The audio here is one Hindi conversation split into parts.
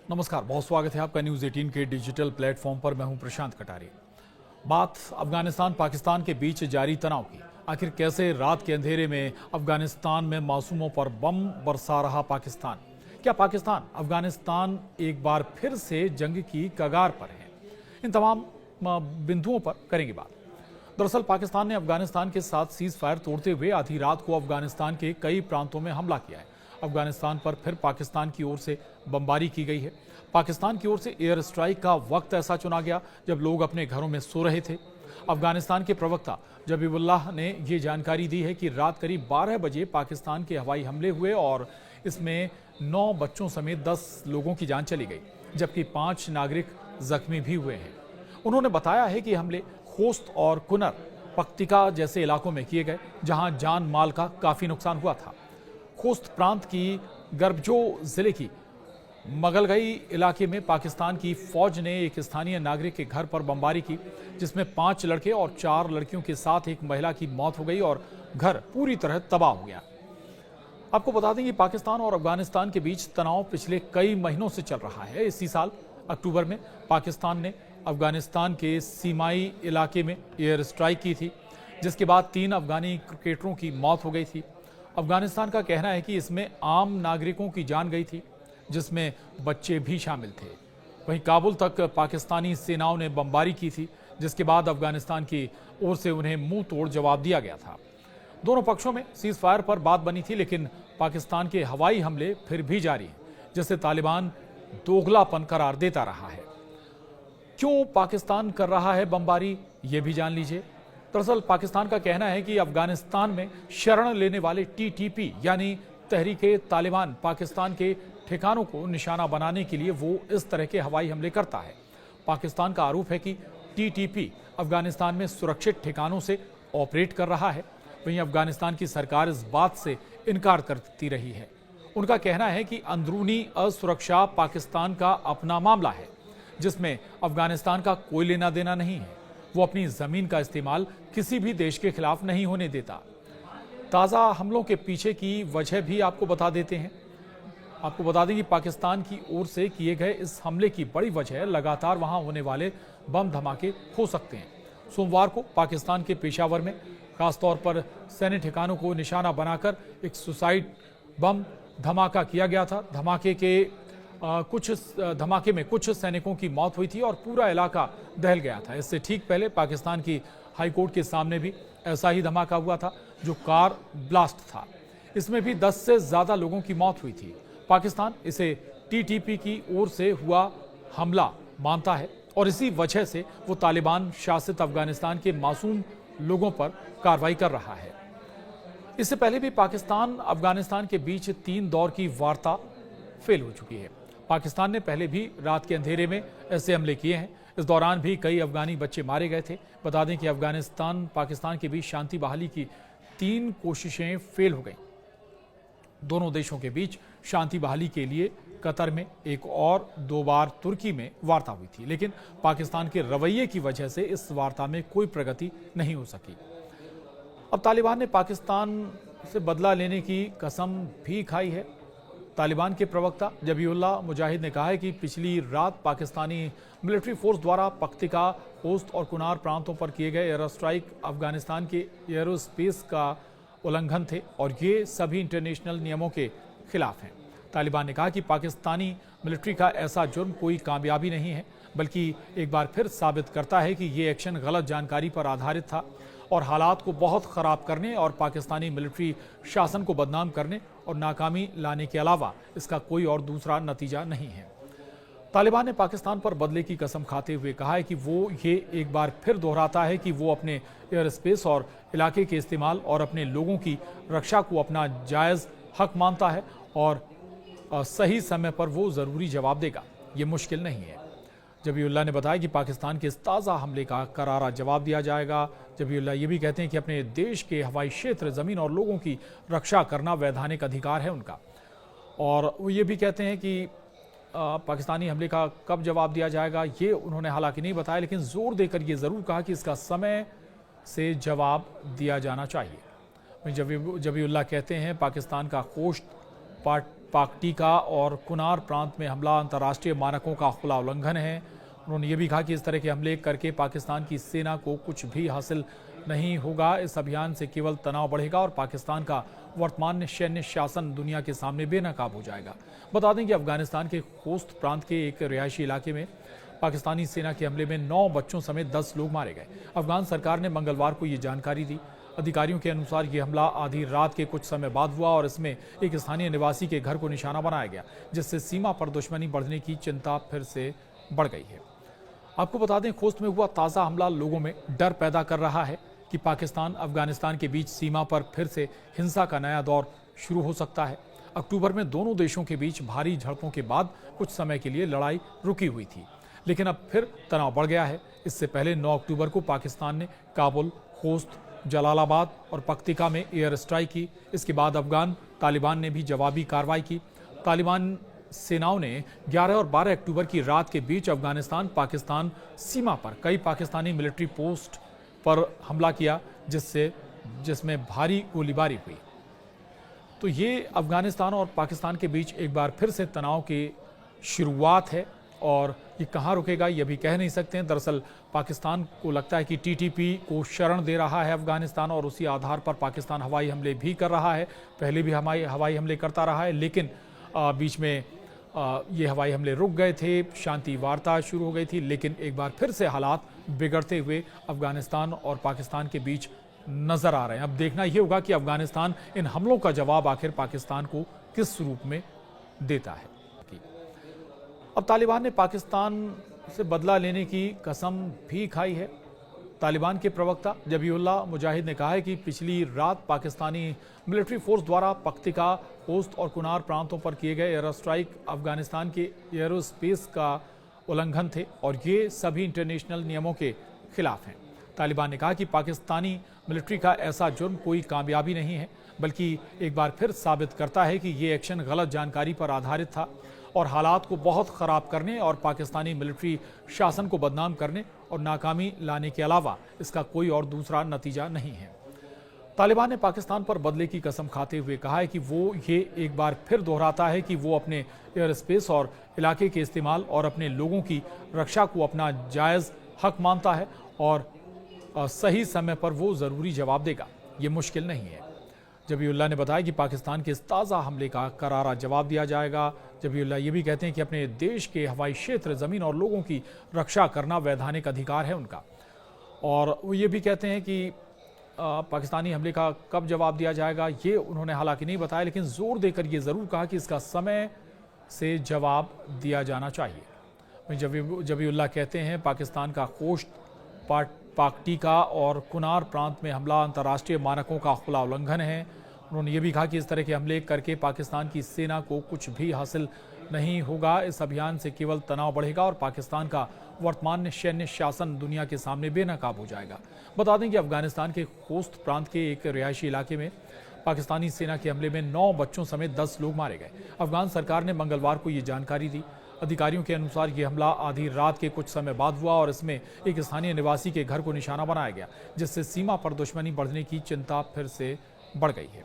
नमस्कार, बहुत स्वागत है आपका न्यूज़ 18 के डिजिटल प्लेटफॉर्म पर। मैं हूं प्रशांत कटारिया। बात अफगानिस्तान पाकिस्तान के बीच जारी तनाव की। आखिर कैसे रात के अंधेरे में अफगानिस्तान में मासूमों पर बम बरसा रहा पाकिस्तान? क्या पाकिस्तान अफगानिस्तान एक बार फिर से जंग की कगार पर है? इन तमाम बिंदुओं पर करेंगे बात। दरअसल पाकिस्तान ने अफगानिस्तान के साथ सीज फायर तोड़ते हुए आधी रात को अफगानिस्तान के कई प्रांतों में हमला किया है। अफगानिस्तान पर फिर पाकिस्तान की ओर से बमबारी की गई है। पाकिस्तान की ओर से एयर स्ट्राइक का वक्त ऐसा चुना गया जब लोग अपने घरों में सो रहे थे। अफगानिस्तान के प्रवक्ता जबीहुल्लाह ने ये जानकारी दी है कि रात करीब 12 बजे पाकिस्तान के हवाई हमले हुए और इसमें 9 बच्चों समेत 10 लोगों की जान चली गई, जबकि 5 नागरिक जख्मी भी हुए हैं। उन्होंने बताया है कि हमले खोस्त और कुनर पख्तिका जैसे इलाकों में किए गए, जहां जान माल का काफी नुकसान हुआ था। खोस्त प्रांत की गर्बजो जिले की मगलगई इलाके में पाकिस्तान की फौज ने एक स्थानीय नागरिक के घर पर बमबारी की, जिसमें 5 लड़के और 4 लड़कियों के साथ एक महिला की मौत हो गई और घर पूरी तरह तबाह हो गया। आपको बता दें कि पाकिस्तान और अफगानिस्तान के बीच तनाव पिछले कई महीनों से चल रहा है। इसी साल अक्टूबर में पाकिस्तान ने अफगानिस्तान के सीमाई इलाके में एयर स्ट्राइक की थी, जिसके बाद 3 अफगानी क्रिकेटरों की मौत हो गई थी। अफगानिस्तान का कहना है कि इसमें आम नागरिकों की जान गई थी, जिसमें बच्चे भी शामिल थे। वहीं काबुल तक पाकिस्तानी सेनाओं ने बमबारी की थी, जिसके बाद अफगानिस्तान की ओर से उन्हें मुंह तोड़ जवाब दिया गया था। दोनों पक्षों में सीज फायर पर बात बनी थी, लेकिन पाकिस्तान के हवाई हमले फिर भी जारी हैं, जिसे तालिबान दोगलापन करार देता रहा है। क्यों पाकिस्तान कर रहा है बमबारी, ये भी जान लीजिए। दरअसल पाकिस्तान का कहना है कि अफगानिस्तान में शरण लेने वाले टीटीपी यानी तहरीके तालिबान पाकिस्तान के ठिकानों को निशाना बनाने के लिए वो इस तरह के हवाई हमले करता है। पाकिस्तान का आरोप है कि टीटीपी अफगानिस्तान में सुरक्षित ठिकानों से ऑपरेट कर रहा है। वहीं अफगानिस्तान की सरकार इस बात से इनकार करती रही है। उनका कहना है कि अंदरूनी असुरक्षा पाकिस्तान का अपना मामला है, जिसमें अफगानिस्तान का कोई लेना देना नहीं है। वो अपनी जमीन का इस्तेमाल किसी भी देश के खिलाफ नहीं होने देता। ताज़ा हमलों के पीछे की वजह भी आपको बता देते हैं। आपको बता दें कि पाकिस्तान की ओर से किए गए इस हमले की बड़ी वजह लगातार वहां होने वाले बम धमाके हो सकते हैं। सोमवार को पाकिस्तान के पेशावर में खासतौर पर सैन्य ठिकानों को निशाना बनाकर एक सुसाइड बम धमाका किया गया था। धमाके में कुछ सैनिकों की मौत हुई थी और पूरा इलाका दहल गया था। इससे ठीक पहले पाकिस्तान की हाईकोर्ट के सामने भी ऐसा ही धमाका हुआ था, जो कार ब्लास्ट था। इसमें भी 10 से ज्यादा लोगों की मौत हुई थी। पाकिस्तान इसे टीटीपी की ओर से हुआ हमला मानता है और इसी वजह से वो तालिबान शासित अफगानिस्तान के मासूम लोगों पर कार्रवाई कर रहा है। इससे पहले भी पाकिस्तान अफगानिस्तान के बीच 3 दौर की वार्ता फेल हो चुकी है। पाकिस्तान ने पहले भी रात के अंधेरे में ऐसे हमले किए हैं। इस दौरान भी कई अफगानी बच्चे मारे गए थे। बता दें कि अफगानिस्तान पाकिस्तान के बीच शांति बहाली की 3 कोशिशें फेल हो गईं। दोनों देशों के बीच शांति बहाली के लिए कतर में एक और 2 बार तुर्की में वार्ता हुई थी, लेकिन पाकिस्तान के रवैये की वजह से इस वार्ता में कोई प्रगति नहीं हो सकी। अब तालिबान ने पाकिस्तान से बदला लेने की कसम भी खाई है। तालिबान के प्रवक्ता जबीहुल्लाह मुजाहिद ने कहा है कि पिछली रात पाकिस्तानी मिलिट्री फोर्स द्वारा पख्तिका, खोस्त और कुनार प्रांतों पर किए गए एयर स्ट्राइक अफगानिस्तान के एयरोस्पेस का उल्लंघन थे और ये सभी इंटरनेशनल नियमों के खिलाफ हैं। तालिबान ने कहा कि पाकिस्तानी मिलिट्री का ऐसा जुर्म कोई कामयाबी नहीं है, बल्कि एक बार फिर साबित करता है कि ये एक्शन गलत जानकारी पर आधारित था और हालात को बहुत ख़राब करने और पाकिस्तानी मिलिट्री शासन को बदनाम करने और नाकामी लाने के अलावा इसका कोई और दूसरा नतीजा नहीं है। तालिबान ने पाकिस्तान पर बदले की कसम खाते हुए कहा है कि वो ये एक बार फिर दोहराता है कि वो अपने एयर स्पेस और इलाके के इस्तेमाल और अपने लोगों की रक्षा को अपना जायज़ हक मानता है और सही समय पर वो ज़रूरी जवाब देगा। ये मुश्किल नहीं है। जबीहुल्लाह ने बताया कि पाकिस्तान के इस ताज़ा हमले का करारा जवाब दिया जाएगा। जबीहुल्लाह ये भी कहते हैं कि अपने देश के हवाई क्षेत्र, ज़मीन और लोगों की रक्षा करना वैधानिक अधिकार है उनका। और वो ये भी कहते हैं कि पाकिस्तानी हमले का कब जवाब दिया जाएगा ये उन्होंने हालांकि नहीं बताया, लेकिन जोर देकर ये ज़रूर कहा कि इसका समय से जवाब दिया जाना चाहिए। जबीहुल्लाह कहते हैं पाकिस्तान का खोस्त पाकटीका और कुनार प्रांत में हमला अंतर्राष्ट्रीय मानकों का खुला उल्लंघन है। उन्होंने ये भी कहा कि इस तरह के हमले करके पाकिस्तान की सेना को कुछ भी हासिल नहीं होगा। इस अभियान से केवल तनाव बढ़ेगा और पाकिस्तान का वर्तमान सैन्य शासन दुनिया के सामने बेनकाब हो जाएगा। बता दें कि अफगानिस्तान के खोस्त प्रांत के एक रिहायशी इलाके में पाकिस्तानी सेना के हमले में 9 बच्चों समेत 10 लोग मारे गए। अफगान सरकार ने मंगलवार को ये जानकारी दी। अधिकारियों के अनुसार ये हमला आधी रात के कुछ समय बाद हुआ और इसमें एक स्थानीय निवासी के घर को निशाना बनाया गया, जिससे सीमा पर दुश्मनी बढ़ने की चिंता फिर से बढ़ गई है। आपको बता दें, खोस्त में हुआ ताज़ा हमला लोगों में डर पैदा कर रहा है कि पाकिस्तान अफगानिस्तान के बीच सीमा पर फिर से हिंसा का नया दौर शुरू हो सकता है। अक्टूबर में दोनों देशों के बीच भारी झड़पों के बाद कुछ समय के लिए लड़ाई रुकी हुई थी, लेकिन अब फिर तनाव बढ़ गया है। इससे पहले 9 अक्टूबर को पाकिस्तान ने काबुल, खोस्त, जलालाबाद और पक्तिका में एयर स्ट्राइक की। इसके बाद अफगान तालिबान ने भी जवाबी कार्रवाई की। तालिबान सेनाओं ने 11 और 12 अक्टूबर की रात के बीच अफगानिस्तान पाकिस्तान सीमा पर कई पाकिस्तानी मिलिट्री पोस्ट पर हमला किया, जिसमें भारी गोलीबारी हुई। तो ये अफगानिस्तान और पाकिस्तान के बीच एक बार फिर से तनाव की शुरुआत है और ये कहाँ रुकेगा ये भी कह नहीं सकते हैं। दरअसल पाकिस्तान को लगता है कि टीटीपी को शरण दे रहा है अफगानिस्तान और उसी आधार पर पाकिस्तान हवाई हमले भी कर रहा है। पहले भी हवाई हमले करता रहा है, लेकिन बीच में ये हवाई हमले रुक गए थे, शांति वार्ता शुरू हो गई थी, लेकिन एक बार फिर से हालात बिगड़ते हुए अफगानिस्तान और पाकिस्तान के बीच नजर आ रहे हैं। अब देखना ये होगा कि अफगानिस्तान इन हमलों का जवाब आखिर पाकिस्तान को किस रूप में देता है। अब तालिबान ने पाकिस्तान से बदला लेने की कसम भी खाई है। तालिबान के प्रवक्ता जबीउल्लाह मुजाहिद ने कहा है कि पिछली रात पाकिस्तानी मिलिट्री फोर्स द्वारा पक्तिका, खोस्त और कुनार प्रांतों पर किए गए एयर स्ट्राइक अफगानिस्तान के एयरोस्पेस का उल्लंघन थे और ये सभी इंटरनेशनल नियमों के खिलाफ हैं। तालिबान ने कहा कि पाकिस्तानी मिलिट्री का ऐसा जुर्म कोई कामयाबी नहीं है, बल्कि एक बार फिर साबित करता है कि ये एक्शन गलत जानकारी पर आधारित था और हालात को बहुत ख़राब करने और पाकिस्तानी मिलिट्री शासन को बदनाम करने और नाकामी लाने के अलावा इसका कोई और दूसरा नतीजा नहीं है। तालिबान ने पाकिस्तान पर बदले की कसम खाते हुए कहा है कि वो ये एक बार फिर दोहराता है कि वो अपने एयर स्पेस और इलाके के इस्तेमाल और अपने लोगों की रक्षा को अपना जायज़ हक मानता है और सही समय पर वो ज़रूरी जवाब देगा। ये मुश्किल नहीं है। जबीउल्लाह ने बताया कि पाकिस्तान के इस ताज़ा हमले का करारा जवाब दिया जाएगा। जबीउल्लाह ये भी कहते हैं कि अपने देश के हवाई क्षेत्र, ज़मीन और लोगों की रक्षा करना वैधानिक अधिकार है उनका। और वो ये भी कहते हैं कि पाकिस्तानी हमले का कब जवाब दिया जाएगा ये उन्होंने हालांकि नहीं बताया, लेकिन जोर देकर ये ज़रूर कहा कि इसका समय से जवाब दिया जाना चाहिए। जबीउल्लाह कहते हैं पाकिस्तान का खोस्त, पाकटीका और कुनार प्रांत में हमला अंतर्राष्ट्रीय मानकों का खुला उल्लंघन है। उन्होंने ये भी कहा कि इस तरह के हमले करके पाकिस्तान की सेना को कुछ भी हासिल नहीं होगा। इस अभियान से केवल तनाव बढ़ेगा और पाकिस्तान का वर्तमान सैन्य शासन दुनिया के सामने बेनकाब हो जाएगा। बता दें कि अफगानिस्तान के खोस्त प्रांत के एक रिहायशी इलाके में पाकिस्तानी सेना के हमले में 9 बच्चों समेत 10 लोग मारे गए। अफगान सरकार ने मंगलवार को ये जानकारी दी। अधिकारियों के अनुसार ये हमला आधी रात के कुछ समय बाद हुआ और इसमें एक स्थानीय निवासी के घर को निशाना बनाया गया, जिससे सीमा पर दुश्मनी बढ़ने की चिंता फिर से बढ़ गई है।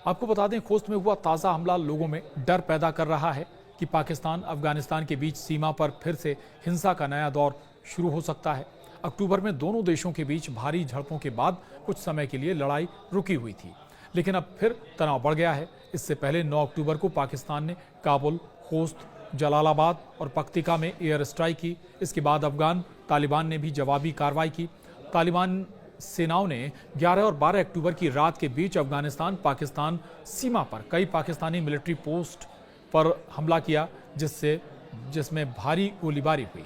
आपको बता दें, खोस्त में हुआ ताज़ा हमला लोगों में डर पैदा कर रहा है कि पाकिस्तान अफगानिस्तान के बीच सीमा पर फिर से हिंसा का नया दौर शुरू हो सकता है। अक्टूबर में दोनों देशों के बीच भारी झड़पों के बाद कुछ समय के लिए लड़ाई रुकी हुई थी, लेकिन अब फिर तनाव बढ़ गया है। इससे पहले 9 अक्टूबर को पाकिस्तान ने काबुल, खोस्त, जलालाबाद और पक्तिका में एयर स्ट्राइक की। इसके बाद अफगान तालिबान ने भी जवाबी कार्रवाई की। तालिबान सेनाओं ने 11 और 12 अक्टूबर की रात के बीच अफगानिस्तान पाकिस्तान सीमा पर कई पाकिस्तानी मिलिट्री पोस्ट पर हमला किया, जिसमें भारी गोलीबारी हुई।